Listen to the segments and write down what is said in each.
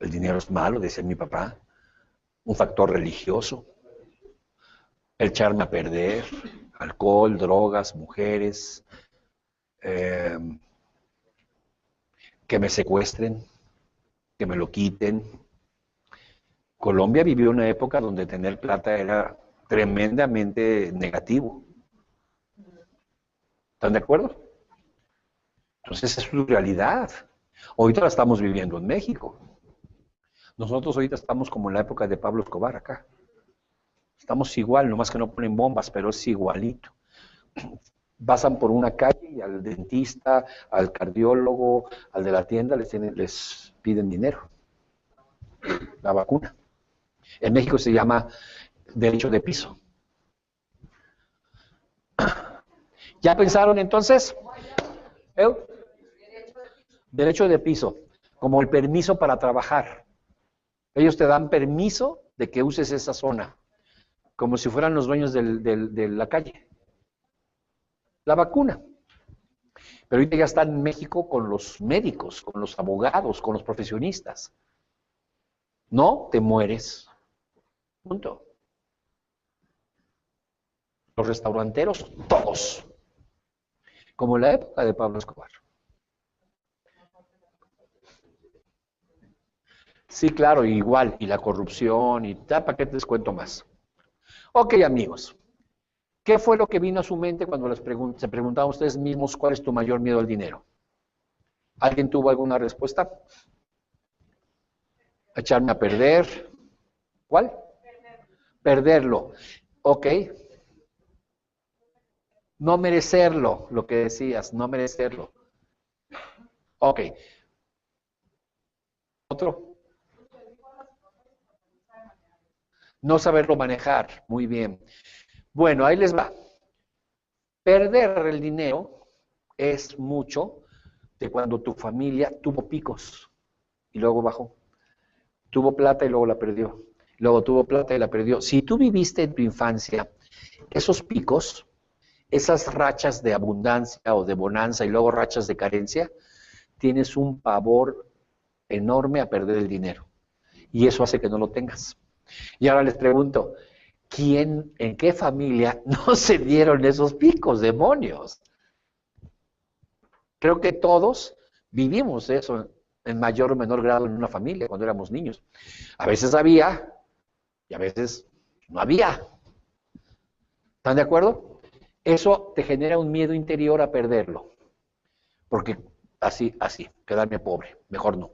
El dinero es malo, decía mi papá. Un factor religioso. El echarme a perder. Alcohol, drogas, mujeres. eh, que me secuestren, que me lo quiten. Colombia vivió una época donde tener plata era tremendamente negativo. ¿Están de acuerdo? Entonces es su realidad. Ahorita la estamos viviendo en México. Nosotros ahorita estamos como en la época de Pablo Escobar acá. Estamos igual, nomás que no ponen bombas, pero es igualito. Pasan por una calle y al dentista, al cardiólogo, al de la tienda les piden dinero. La vacuna. En México se llama derecho de piso. ¿Ya pensaron entonces? Derecho de piso, como el permiso para trabajar. Ellos te dan permiso de que uses esa zona, como si fueran los dueños de la calle. La vacuna. Pero ahorita ya está en México con los médicos, con los abogados, con los profesionistas. No te mueres. Punto. Los restauranteros, todos. Como en la época de Pablo Escobar. Sí, claro, igual, y la corrupción, y tal, ¿para qué te les cuento más? Ok, amigos, ¿qué fue lo que vino a su mente cuando se preguntaban ustedes mismos cuál es tu mayor miedo al dinero? ¿Alguien tuvo alguna respuesta? Echarme a perder. ¿Cuál? Perderlo. Ok. No merecerlo, lo que decías, no merecerlo. Ok. Otro. No saberlo manejar. Muy bien. Bueno, ahí les va. Perder el dinero es mucho de cuando tu familia tuvo picos y luego bajó. Tuvo plata y luego la perdió. Luego tuvo plata y la perdió. Si tú viviste en tu infancia esos picos, esas rachas de abundancia o de bonanza y luego rachas de carencia, tienes un pavor enorme a perder el dinero. Y eso hace que no lo tengas. Y ahora les pregunto, en qué familia no se dieron esos picos, demonios? Creo que todos vivimos eso en mayor o menor grado en una familia cuando éramos niños. A veces había y a veces no había. ¿Están de acuerdo? Eso te genera un miedo interior a perderlo. Porque así, quedarme pobre, mejor no.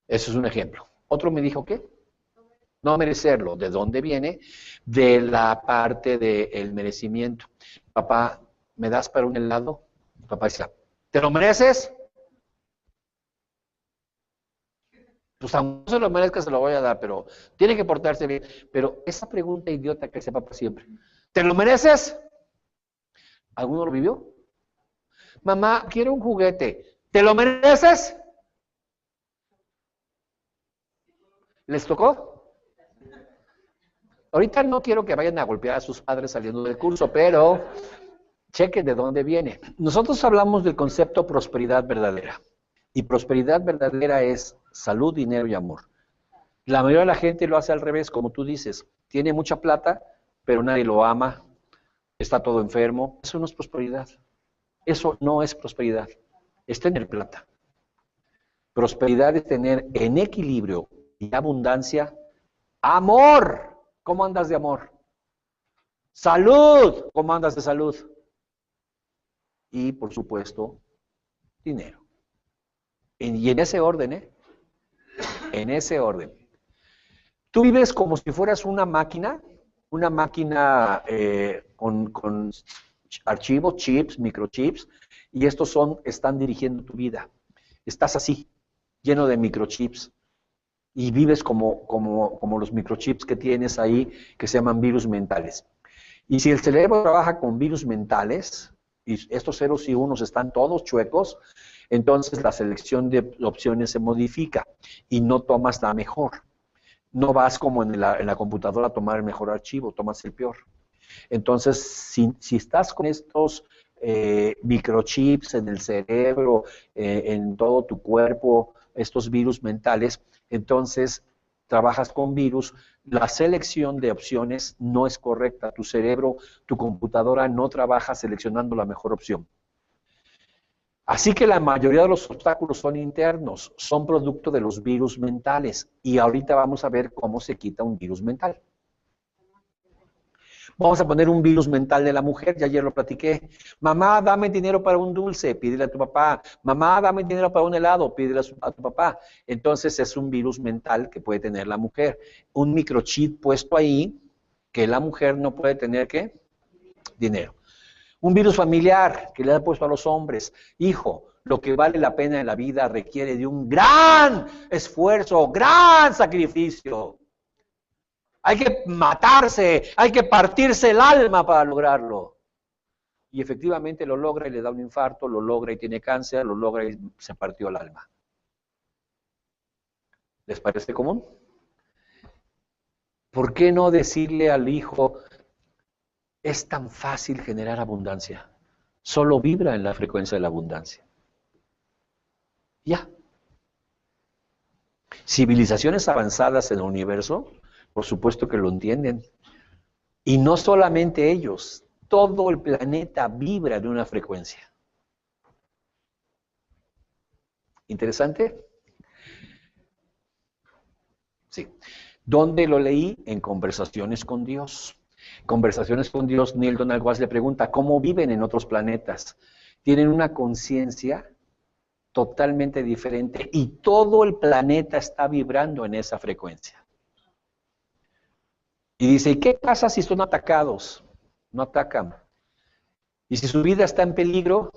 Eso es un ejemplo. Otro me dijo, ¿qué? No merecerlo. ¿De dónde viene? De la parte del merecimiento. Papá, ¿me das para un helado? Papá decía, ¿te lo mereces? Pues aunque no se lo merezca, se lo voy a dar, pero tiene que portarse bien. Pero esa pregunta idiota que hace papá siempre, ¿te lo mereces? ¿Alguno lo vivió? Mamá, quiero un juguete. ¿Te lo mereces? ¿Les tocó? Ahorita no quiero que vayan a golpear a sus padres saliendo del curso, pero chequen de dónde viene. Nosotros hablamos del concepto prosperidad verdadera. Y prosperidad verdadera es salud, dinero y amor. La mayoría de la gente lo hace al revés, como tú dices. Tiene mucha plata, pero nadie lo ama, está todo enfermo. Eso no es prosperidad. Eso no es prosperidad. Es tener plata. Prosperidad es tener en equilibrio y abundancia amor. ¿Cómo andas de amor? Salud. ¿Cómo andas de salud? Y, por supuesto, dinero. Y en ese orden, ¿eh? En ese orden. Tú vives como si fueras una máquina con archivos, chips, microchips, y estos están dirigiendo tu vida. Estás así, lleno de microchips, y vives como los microchips que tienes ahí, que se llaman virus mentales. Y si el cerebro trabaja con virus mentales, y estos ceros y unos están todos chuecos, entonces la selección de opciones se modifica y no tomas la mejor. No vas como en la computadora a tomar el mejor archivo, tomas el peor. Entonces, si estás con estos microchips en el cerebro, en todo tu cuerpo, estos virus mentales, entonces trabajas con virus, la selección de opciones no es correcta, tu cerebro, tu computadora no trabaja seleccionando la mejor opción. Así que la mayoría de los obstáculos son internos, son producto de los virus mentales, y ahorita vamos a ver cómo se quita un virus mental. Vamos a poner un virus mental de la mujer, ya ayer lo platiqué. Mamá, dame dinero para un dulce, pídele a tu papá. Mamá, dame dinero para un helado, pídele a tu papá. Entonces es un virus mental que puede tener la mujer. Un microchip puesto ahí que la mujer no puede tener, ¿qué? Dinero. Un virus familiar que le ha puesto a los hombres. Hijo, lo que vale la pena en la vida requiere de un gran esfuerzo, gran sacrificio. Hay que matarse, hay que partirse el alma para lograrlo. Y efectivamente lo logra y le da un infarto, lo logra y tiene cáncer, lo logra y se partió el alma. ¿Les parece común? ¿Por qué no decirle al hijo, es tan fácil generar abundancia? Solo vibra en la frecuencia de la abundancia. Ya. Civilizaciones avanzadas en el universo, por supuesto que lo entienden. Y no solamente ellos, todo el planeta vibra en una frecuencia. ¿Interesante? Sí. ¿Dónde lo leí? En Conversaciones con Dios. Conversaciones con Dios, Neil Donald Walsh le pregunta, ¿cómo viven en otros planetas? Tienen una conciencia totalmente diferente y todo el planeta está vibrando en esa frecuencia. Y dice, ¿y qué pasa si son atacados? No atacan. Y si su vida está en peligro,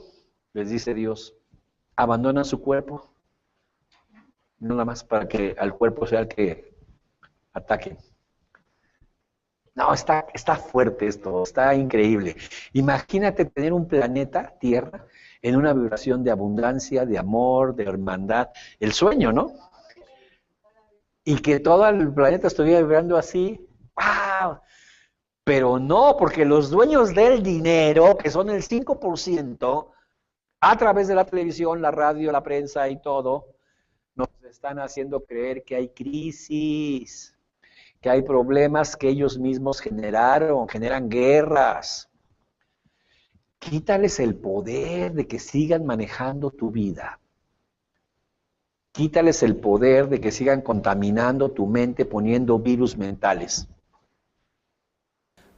les dice Dios, abandonan su cuerpo, no nada más para que al cuerpo sea el que ataque. No, está fuerte esto, está increíble. Imagínate tener un planeta, Tierra, en una vibración de abundancia, de amor, de hermandad, el sueño, ¿no? Y que todo el planeta estuviera vibrando así, ¡wow! Pero no, porque los dueños del dinero, que son el 5%, a través de la televisión, la radio, la prensa y todo, nos están haciendo creer que hay crisis, que hay problemas que ellos mismos generaron, generan guerras. Quítales el poder de que sigan manejando tu vida. Quítales el poder de que sigan contaminando tu mente poniendo virus mentales.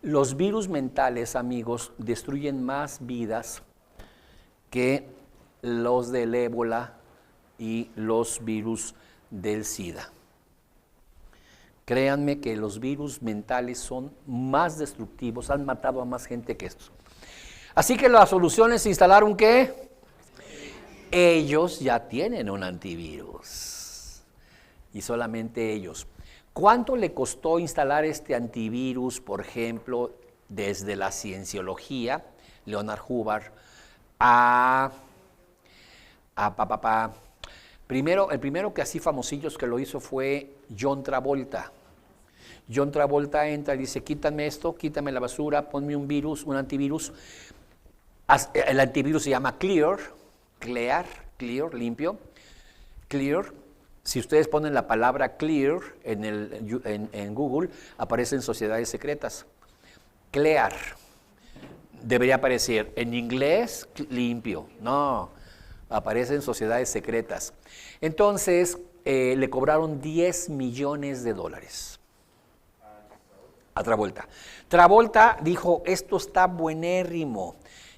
Los virus mentales, amigos, destruyen más vidas que los del ébola y los virus del SIDA. Créanme que los virus mentales son más destructivos, han matado a más gente que estos. Así que la solución es instalar un ¿qué? Ellos ya tienen un antivirus. Y solamente ellos. ¿Cuánto le costó instalar este antivirus, por ejemplo, desde la cienciología, Leonard Hubbard, el primero que así famosillos que lo hizo fue John Travolta. John Travolta entra y dice, quítame esto, quítame la basura, ponme un virus, un antivirus. El antivirus se llama Clear, limpio. Clear. Si ustedes ponen la palabra Clear en Google, aparecen sociedades secretas. Clear. Debería aparecer en inglés, limpio. No, aparecen sociedades secretas. Entonces, le cobraron $10 millones a Travolta. Travolta dijo, esto está buenérrimo,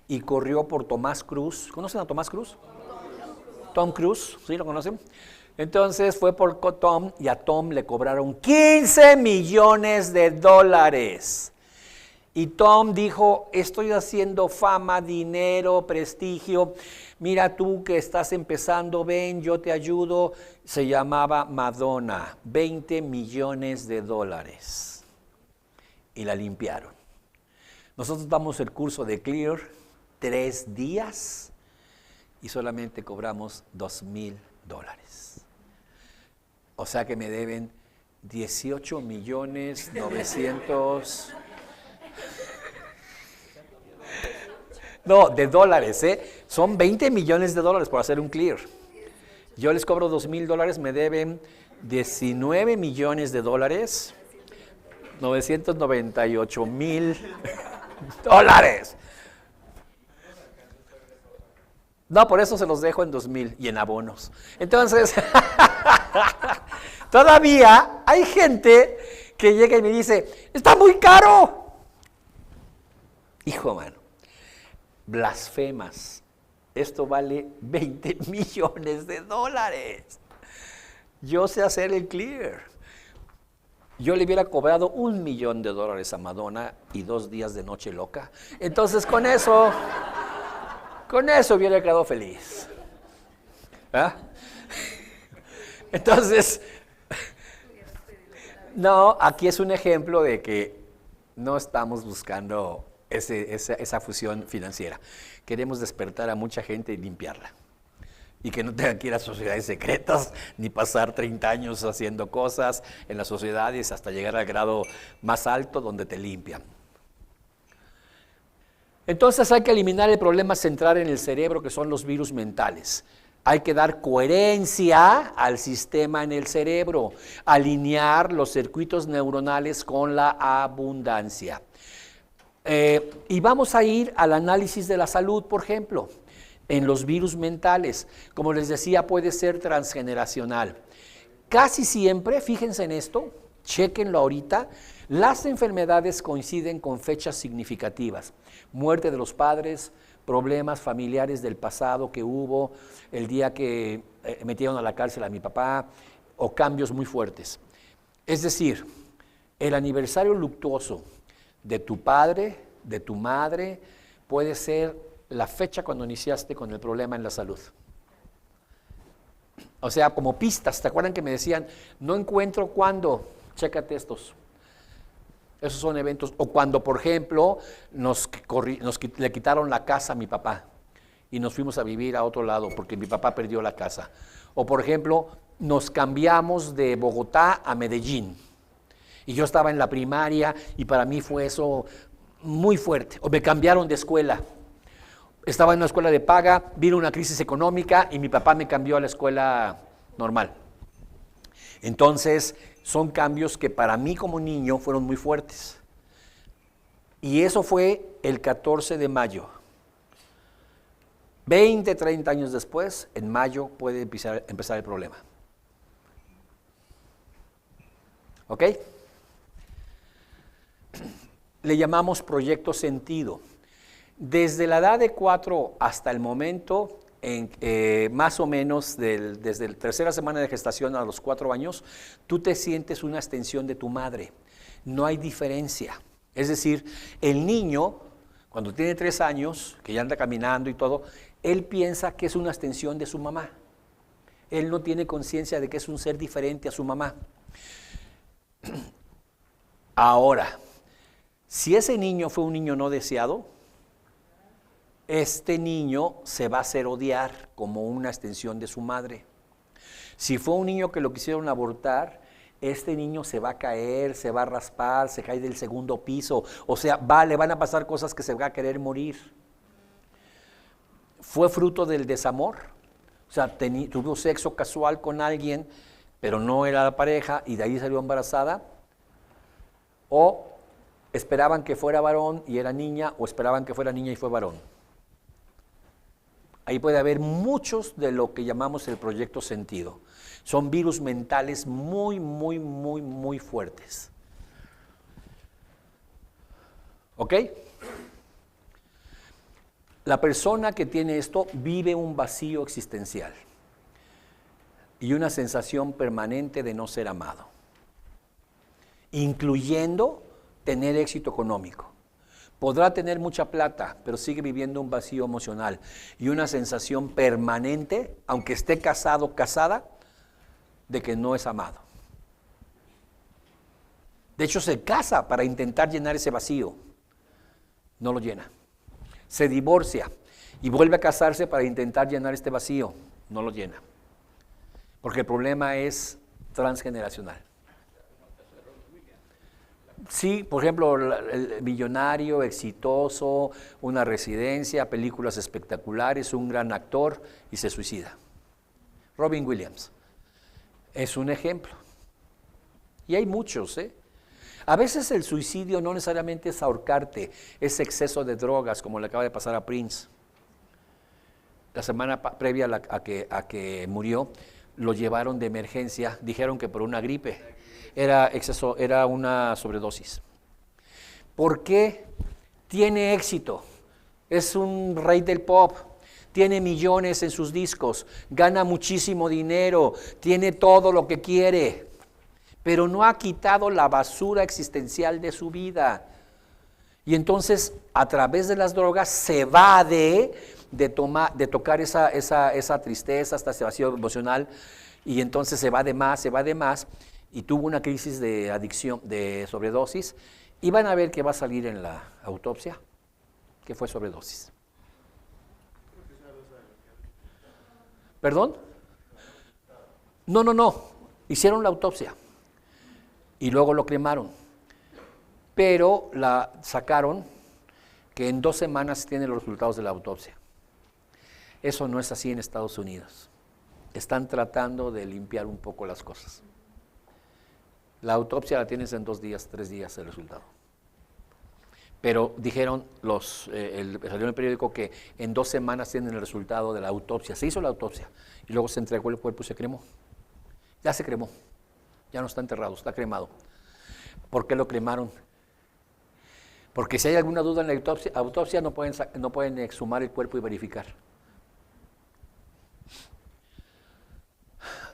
y corrió por Tomás Cruise. ¿Conocen a Tomás Cruise? Tom Cruise, ¿sí lo conocen? Entonces fue por Tom y a Tom le cobraron $15 millones. Y Tom dijo, estoy haciendo fama, dinero, prestigio. Mira tú que estás empezando, ven, yo te ayudo. Se llamaba Madonna, $20 millones. Y la limpiaron. Nosotros damos el curso de Clear 3 días y solamente cobramos $2,000. O sea que me deben 18,900,000. No, de dólares, ¿eh? Son 20 millones de dólares por hacer un clear. Yo les cobro $2,000, me deben 19 millones de dólares, 998,000 dólares. No, por eso se los dejo en 2,000 y en abonos. Entonces, todavía hay gente que llega y me dice, está muy caro. Hijo, mano, blasfemas. Esto vale 20 millones de dólares. Yo sé hacer el clear. Yo le hubiera cobrado $1 millón a Madonna y 2 días de noche loca. Entonces con eso hubiera quedado feliz. ¿Ah? Entonces, no, aquí es un ejemplo de que no estamos buscando esa fusión financiera. Queremos despertar a mucha gente y limpiarla. Y que no tengan que ir a sociedades secretas, ni pasar 30 años haciendo cosas en las sociedades hasta llegar al grado más alto donde te limpian. Entonces hay que eliminar el problema central en el cerebro, que son los virus mentales. Hay que dar coherencia al sistema en el cerebro, alinear los circuitos neuronales con la abundancia. Y vamos a ir al análisis de la salud, por ejemplo, en los virus mentales. Como les decía, puede ser transgeneracional. Casi siempre, fíjense en esto, chéquenlo ahorita, las enfermedades coinciden con fechas significativas. Muerte de los padres, problemas familiares del pasado que hubo, el día que metieron a la cárcel a mi papá, o cambios muy fuertes. Es decir, el aniversario luctuoso de tu padre, de tu madre, puede ser la fecha cuando iniciaste con el problema en la salud. O sea, como pistas, ¿te acuerdan que me decían, no encuentro cuándo? Chécate estos. Esos son eventos. O cuando, por ejemplo, le quitaron la casa a mi papá y nos fuimos a vivir a otro lado porque mi papá perdió la casa. O, por ejemplo, nos cambiamos de Bogotá a Medellín. Y yo estaba en la primaria y para mí fue eso muy fuerte. O me cambiaron de escuela. Estaba en una escuela de paga, vino una crisis económica y mi papá me cambió a la escuela normal. Entonces, son cambios que para mí como niño fueron muy fuertes. Y eso fue el 14 de mayo. 20, 30 años después, en mayo puede empezar el problema. ¿Ok? Le llamamos proyecto sentido. Desde la edad de 4 hasta el momento, más o menos desde la tercera semana de gestación a los 4 años, tú te sientes una extensión de tu madre. No hay diferencia. Es decir, el niño, cuando tiene 3 años, que ya anda caminando y todo, él piensa que es una extensión de su mamá. Él no tiene conciencia de que es un ser diferente a su mamá. Ahora, si ese niño fue un niño no deseado, este niño se va a hacer odiar como una extensión de su madre. Si fue un niño que lo quisieron abortar, este niño se va a caer, se va a raspar, se cae del segundo piso, o sea, le van a pasar cosas que se va a querer morir. Fue fruto del desamor, o sea, tuvo sexo casual con alguien, pero no era la pareja y de ahí salió embarazada, o esperaban que fuera varón y era niña, o esperaban que fuera niña y fue varón. Ahí puede haber muchos de lo que llamamos el proyecto sentido. Son virus mentales muy, muy, muy, muy fuertes. ¿Ok? La persona que tiene esto vive un vacío existencial y una sensación permanente de no ser amado, incluyendo tener éxito económico. Podrá tener mucha plata, pero sigue viviendo un vacío emocional y una sensación permanente, aunque esté casado, casada, de que no es amado. De hecho, se casa para intentar llenar ese vacío. No lo llena. Se divorcia y vuelve a casarse para intentar llenar este vacío. No lo llena. Porque el problema es transgeneracional. Sí, por ejemplo, el millonario, exitoso, una residencia, películas espectaculares, un gran actor y se suicida. Robin Williams es un ejemplo. Y hay muchos, ¿eh? A veces el suicidio no necesariamente es ahorcarte, es exceso de drogas, como le acaba de pasar a Prince. La semana previa a que murió, lo llevaron de emergencia, dijeron que por una gripe, era una sobredosis. ¿Por qué? Tiene éxito, es un rey del pop, tiene millones en sus discos, gana muchísimo dinero, tiene todo lo que quiere, pero no ha quitado la basura existencial de su vida. Y entonces, a través de las drogas, se evade de tocar esa tristeza, esta vacío emocional, y entonces se va de más, y tuvo una crisis de adicción, de sobredosis, y van a ver que va a salir en la autopsia que fue sobredosis. ¿Perdón? No, hicieron la autopsia y luego lo cremaron, pero la sacaron que en 2 semanas tienen los resultados de la autopsia. Eso no es así en Estados Unidos. Están tratando de limpiar un poco las cosas. La autopsia la tienes en 2 días, 3 días el resultado. Pero dijeron, salió en el periódico que en 2 semanas tienen el resultado de la autopsia. Se hizo la autopsia y luego se entregó el cuerpo y se cremó. Ya se cremó, ya no está enterrado, está cremado. ¿Por qué lo cremaron? Porque si hay alguna duda en la autopsia no pueden exhumar el cuerpo y verificar.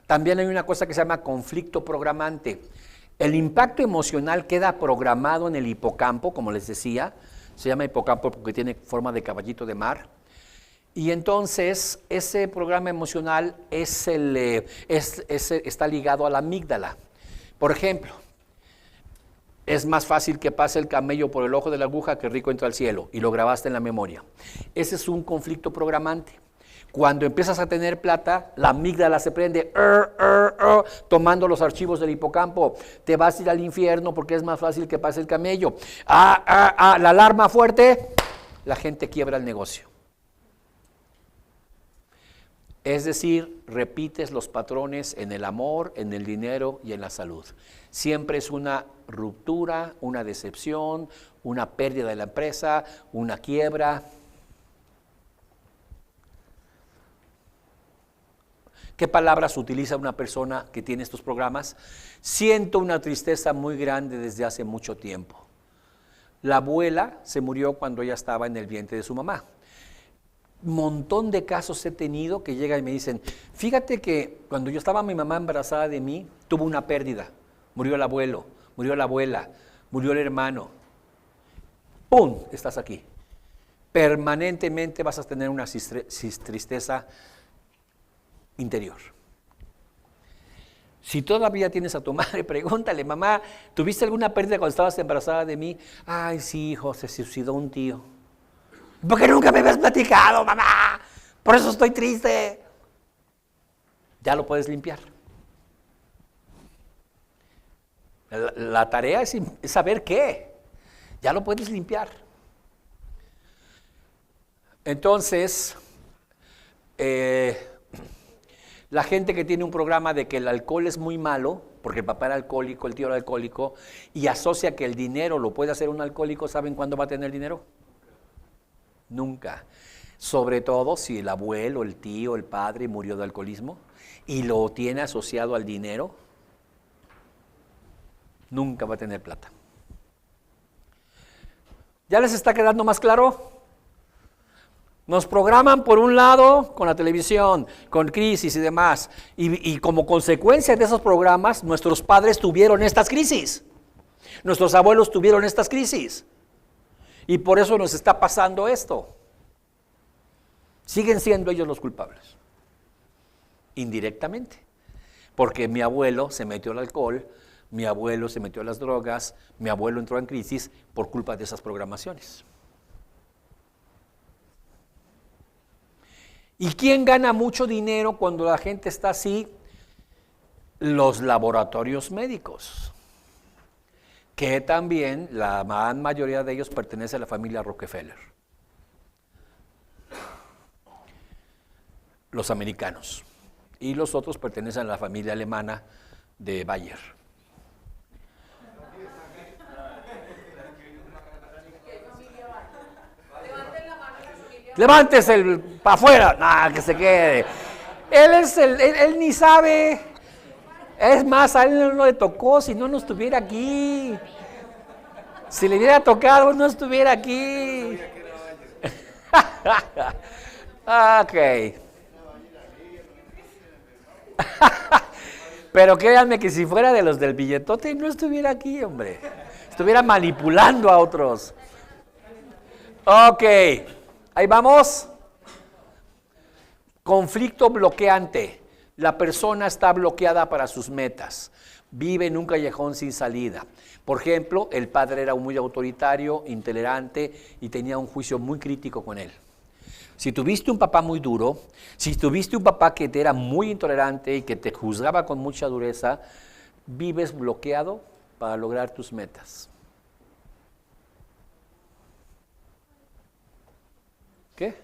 También hay una cosa que se llama conflicto programante. El impacto emocional queda programado en el hipocampo, como les decía, se llama hipocampo porque tiene forma de caballito de mar, y entonces ese programa emocional está ligado a la amígdala. Por ejemplo, es más fácil que pase el camello por el ojo de la aguja que el rico entra al cielo, y lo grabaste en la memoria. Ese es un conflicto programante. Cuando empiezas a tener plata, la amígdala se prende, tomando los archivos del hipocampo. Te vas a ir al infierno porque es más fácil que pase el camello. La alarma fuerte, la gente quiebra el negocio. Es decir, repites los patrones en el amor, en el dinero y en la salud. Siempre es una ruptura, una decepción, una pérdida de la empresa, una quiebra. ¿Qué palabras utiliza una persona que tiene estos programas? Siento una tristeza muy grande desde hace mucho tiempo. La abuela se murió cuando ella estaba en el vientre de su mamá. Montón de casos he tenido que llegan y me dicen, fíjate que cuando yo estaba mi mamá embarazada de mí, tuvo una pérdida. Murió el abuelo, murió la abuela, murió el hermano. ¡Pum! Estás aquí. Permanentemente vas a tener una tristeza interior. Si todavía tienes a tu madre, pregúntale, mamá, ¿tuviste alguna pérdida cuando estabas embarazada de mí? Ay, sí, hijo, se suicidó un tío. ¿Por qué nunca me habías platicado, mamá? Por eso estoy triste. Ya lo puedes limpiar. La tarea es saber qué. Ya lo puedes limpiar. Entonces, la gente que tiene un programa de que el alcohol es muy malo, porque el papá era alcohólico, el tío era alcohólico, y asocia que el dinero lo puede hacer un alcohólico, ¿saben cuándo va a tener dinero? Nunca. Sobre todo si el abuelo, el tío, el padre murió de alcoholismo y lo tiene asociado al dinero, nunca va a tener plata. ¿Ya les está quedando más claro? Nos programan por un lado con la televisión, con crisis y demás, y como consecuencia de esos programas, nuestros padres tuvieron estas crisis, nuestros abuelos tuvieron estas crisis, y por eso nos está pasando esto. Siguen siendo ellos los culpables, indirectamente, porque mi abuelo se metió al alcohol, mi abuelo se metió a las drogas, mi abuelo entró en crisis por culpa de esas programaciones. ¿Y quién gana mucho dinero cuando la gente está así? Los laboratorios médicos. que también la gran mayoría de ellos pertenece a la familia Rockefeller. Los americanos. Y los otros pertenecen a la familia alemana de Bayer. Levántese para afuera. Nah, que se quede. Él ni sabe. Es más, a él no le tocó, si no estuviera aquí. Si le hubiera tocado, no estuviera aquí. Ok. Pero créanme que si fuera de los del billetote, no estuviera aquí, hombre. Estuviera manipulando a otros. Ok. Ahí vamos. Conflicto bloqueante. La persona está bloqueada para sus metas. Vive en un callejón sin salida. Por ejemplo, el padre era muy autoritario, intolerante y tenía un juicio muy crítico con él. Si tuviste un papá muy duro, si tuviste un papá que te era muy intolerante y que te juzgaba con mucha dureza, vives bloqueado para lograr tus metas. ¿Qué?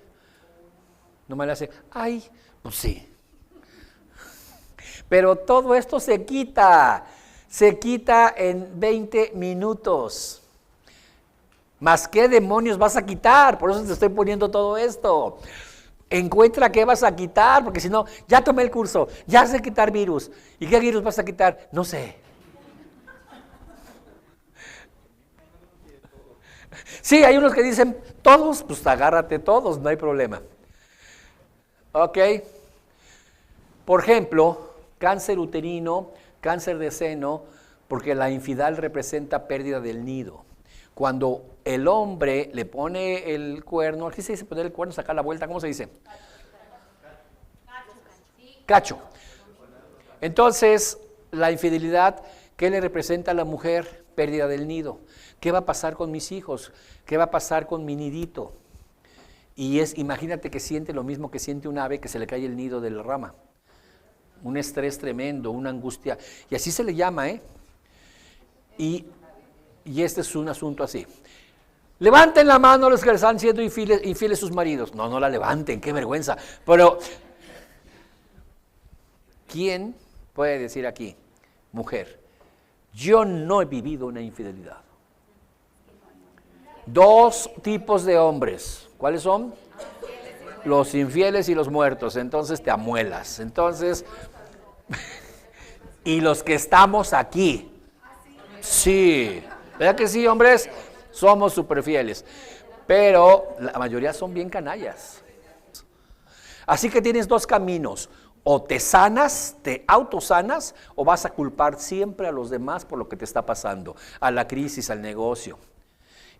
No me le hace, ay, pues sí. Pero todo esto se quita en 20 minutos. ¿Más qué demonios vas a quitar? Por eso te estoy poniendo todo esto. Encuentra qué vas a quitar, porque si no, ya tomé el curso, ya sé quitar virus. ¿Y qué virus vas a quitar? No sé. Sí, hay unos que dicen, todos, pues agárrate todos, no hay problema. Ok. Por ejemplo, cáncer uterino, cáncer de seno, porque la infidelidad representa pérdida del nido. Cuando el hombre le pone el cuerno, ¿aquí se dice poner el cuerno, sacar la vuelta? ¿Cómo se dice? Cacho. Entonces, la infidelidad, ¿qué le representa a la mujer? Pérdida del nido. ¿Qué va a pasar con mis hijos? ¿Qué va a pasar con mi nidito? Y imagínate que siente lo mismo que siente un ave que se le cae el nido de la rama. Un estrés tremendo, una angustia. Y así se le llama, ¿eh? Y este es un asunto así. Levanten la mano los que les están siendo infieles sus maridos. No, no la levanten, qué vergüenza. Pero, ¿quién puede decir aquí, mujer, yo no he vivido una infidelidad? Dos tipos de hombres. ¿Cuáles son? Los infieles y los muertos. Entonces te amuelas. Entonces, y los que estamos aquí. Sí. ¿Verdad que sí, hombres? Somos súper fieles. Pero la mayoría son bien canallas. Así que tienes dos caminos. O te sanas, te autosanas, o vas a culpar siempre a los demás por lo que te está pasando. A la crisis, al negocio.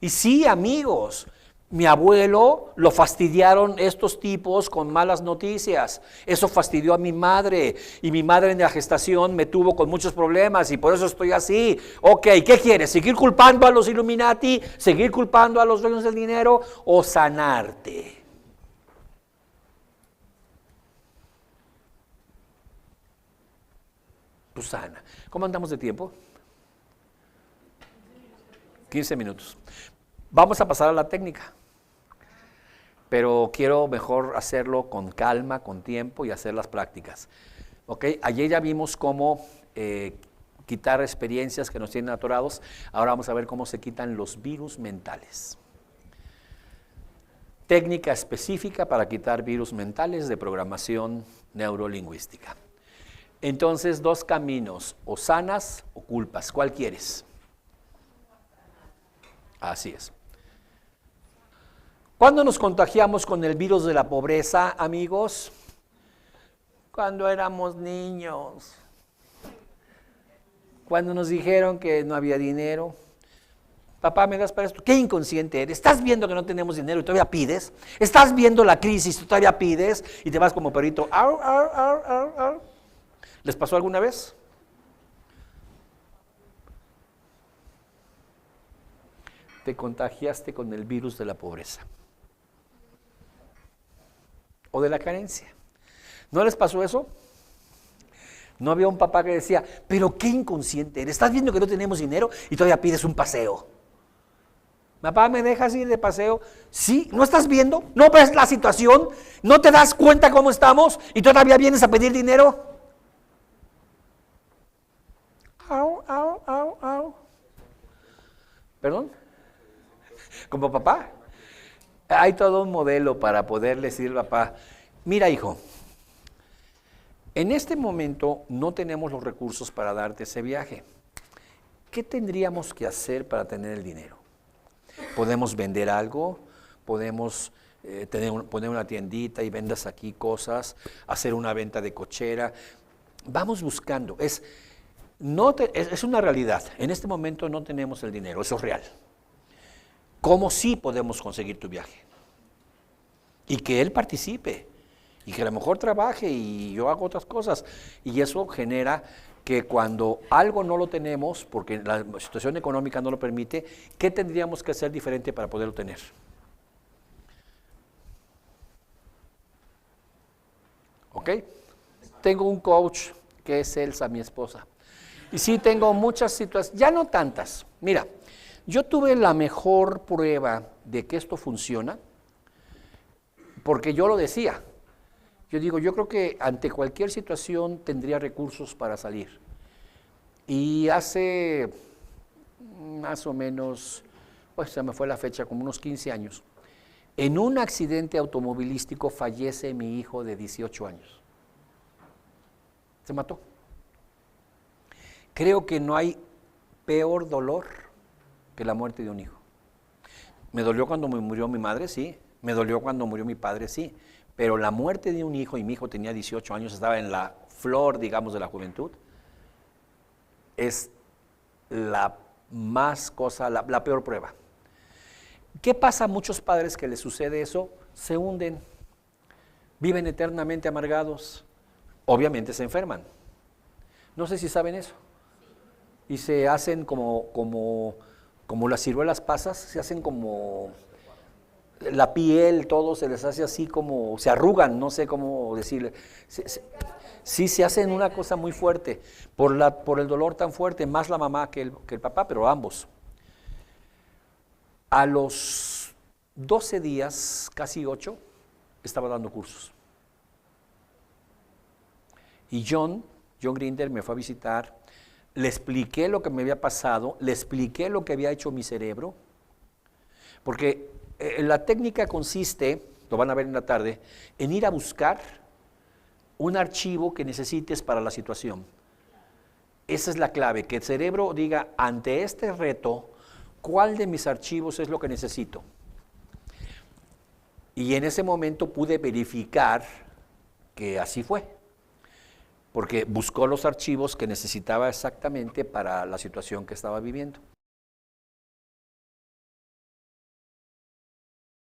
Y sí, amigos, mi abuelo lo fastidiaron estos tipos con malas noticias. Eso fastidió a mi madre. Y mi madre en la gestación me tuvo con muchos problemas y por eso estoy así. Ok, ¿qué quieres? ¿Seguir culpando a los Illuminati? ¿Seguir culpando a los dueños del dinero? ¿O sanarte? Pues sana. ¿Cómo andamos de tiempo? 15 minutos. Vamos a pasar a la técnica, pero quiero mejor hacerlo con calma, con tiempo y hacer las prácticas. ¿Ok? Ayer ya vimos cómo quitar experiencias que nos tienen atorados. Ahora vamos a ver cómo se quitan los virus mentales. Técnica específica para quitar virus mentales de programación neurolingüística. Entonces, dos caminos, o sanas o culpas. ¿Cuál quieres? Así es. ¿Cuándo nos contagiamos con el virus de la pobreza, amigos? Cuando éramos niños. Cuando nos dijeron que no había dinero. Papá, ¿me das para esto? ¿Qué inconsciente eres? ¿Estás viendo que no tenemos dinero y todavía pides? ¿Estás viendo la crisis y todavía pides? Y te vas como perrito. Au, au, au, au, au. ¿Les pasó alguna vez? Te contagiaste con el virus de la pobreza. O de la carencia. ¿No les pasó eso? No había un papá que decía, pero qué inconsciente eres, estás viendo que no tenemos dinero y todavía pides un paseo. Papá, ¿me dejas ir de paseo? Sí, ¿no estás viendo? ¿No ves la situación? ¿No te das cuenta cómo estamos y todavía vienes a pedir dinero? Au, au, au, au. ¿Perdón? ¿Como papá? Hay todo un modelo para poderle decir al papá, mira hijo, en este momento no tenemos los recursos para darte ese viaje. ¿Qué tendríamos que hacer para tener el dinero? Podemos vender algo, podemos poner una tiendita y vendas aquí cosas, hacer una venta de cochera. Vamos buscando. Es una realidad. En este momento no tenemos el dinero, eso es real. ¿Cómo sí podemos conseguir tu viaje? Y que él participe, y que a lo mejor trabaje y yo hago otras cosas. Y eso genera que cuando algo no lo tenemos, porque la situación económica no lo permite, ¿qué tendríamos que hacer diferente para poderlo tener? ¿Ok? Tengo un coach que es Elsa, mi esposa. Y sí tengo muchas situaciones, ya no tantas. Mira, yo tuve la mejor prueba de que esto funciona, porque yo lo decía. Yo digo, yo creo que ante cualquier situación tendría recursos para salir. Y hace más o menos, pues se me fue la fecha, como unos 15 años, en un accidente automovilístico fallece mi hijo de 18 años. Se mató. Creo que no hay peor dolor que la muerte de un hijo. Me dolió cuando me murió mi madre, sí. Me dolió cuando murió mi padre, sí. Pero la muerte de un hijo, y mi hijo tenía 18 años, estaba en la flor, digamos, de la juventud, es la peor prueba. ¿Qué pasa a muchos padres que les sucede eso? Se hunden, viven eternamente amargados, obviamente se enferman. No sé si saben eso. Y se hacen como las ciruelas pasas, se hacen como la piel, todo se les hace así como, se arrugan, no sé cómo decirle. Sí, se hacen una cosa muy fuerte, por el dolor tan fuerte, más la mamá que el papá, pero ambos. A los 12 días, casi 8, estaba dando cursos. Y John Grinder me fue a visitar, le expliqué lo que me había pasado, le expliqué lo que había hecho mi cerebro, porque la técnica consiste, lo van a ver en la tarde, en ir a buscar un archivo que necesites para la situación. Esa es la clave, que el cerebro diga, ante este reto, ¿cuál de mis archivos es lo que necesito? Y en ese momento pude verificar que así fue, porque buscó los archivos que necesitaba exactamente para la situación que estaba viviendo.